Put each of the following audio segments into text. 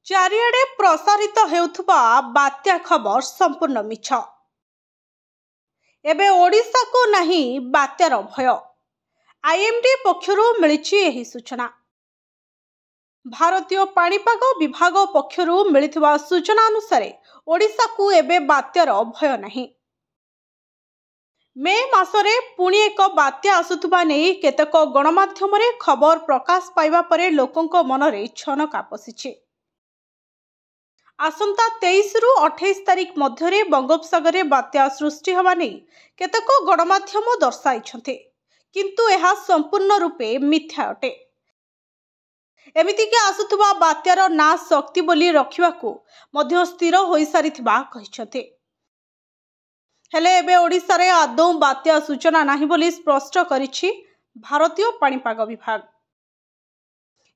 चारिआडे प्रसारित हेउथुबा बात्या खबर संपूर्ण मिछ। एबे ओडिशा को नहीं बात्यार भय। आईएमडी पक्षरु मिलिछि एही सूचना। भारतीय पाणीपाग विभाग पक्षरु मिलिथिबा सूचना अनुसार ओडिशा को एबे बात्यार भय नहीं। मे मासरे पुणी एक बात्या आसुथुबा नहीं केतक गणमाध्यम रे खबर प्रकाश पाइबा परे लोकंक मनरे छनका पसिछि। आसंता 23 रु 28 तारिख मध्य बंगोपसागर बात्या सृष्टि हवा नहीं केतक गणमाध्यम दर्शाइछन्ते, किंतु यह संपूर्ण रूपे मिथ्या अटे। एमितिकि आसुथुबा बात्यार ना शक्ति बोली रखिबाकू मध्य स्थिर होई सारिथिबा कहिछन्ते। हेले एबे ओडिशा रे आदौ बात्या सूचना नाही बोली स्पष्ट करिछि भारतीय पाणीपाग विभाग।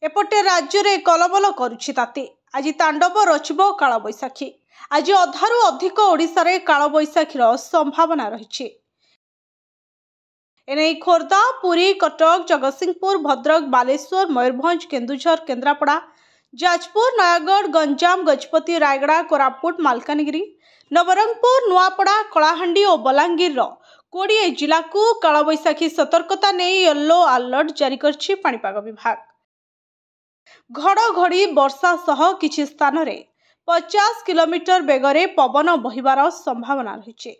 एपटे राज्य रे कलबल करुछि ताते। आज तांडव रचिब कालबैशाखी। आज अधारू अधिक ओडिशा रे कालबैशाखीर संभावना रहिछि। एने खोर्धा, पुरी, कटक, जगतसिंहपुर, भद्रक, बालेश्वर, मयूरभंज, केन्दुझर, केन्द्रापड़ा, जाजपुर, नयागढ़, गंजाम, गजपति, रायगड़ा, कोरापुट, मालकानगिरी, नवरंगपुर, नुआपड़ा, कलाहांडी और बलांगीर 20 जिला को कालबैशाखी सतर्कता नहीं येलो अलर्ट जारी करछि पाणीपाग विभाग। घड़घड़ी वर्षा सह किछि स्थान रे 50 किलोमीटर बेगरे पवन बहिबार संभावना रहिछि।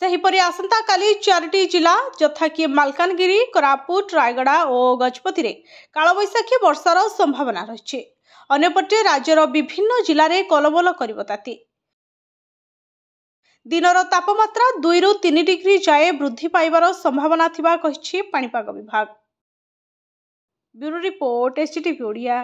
सेहिपरि आसंता काली 4टी जिला यथा कि मालकानगिरी, कोरापुट, रायगड़ा और गजपति रे कालबैशाखी वर्षार संभावना रहिछि। अन्यपटे राज्यर विभिन्न जिले में कलबल करिब ताती। दिनर तापमात्रा 2 रु 3 डिग्री जाए वृद्धि पाइबार संभावना थिबा कहिछि पाणीपाग विभाग। Bureau report, STTV Odia.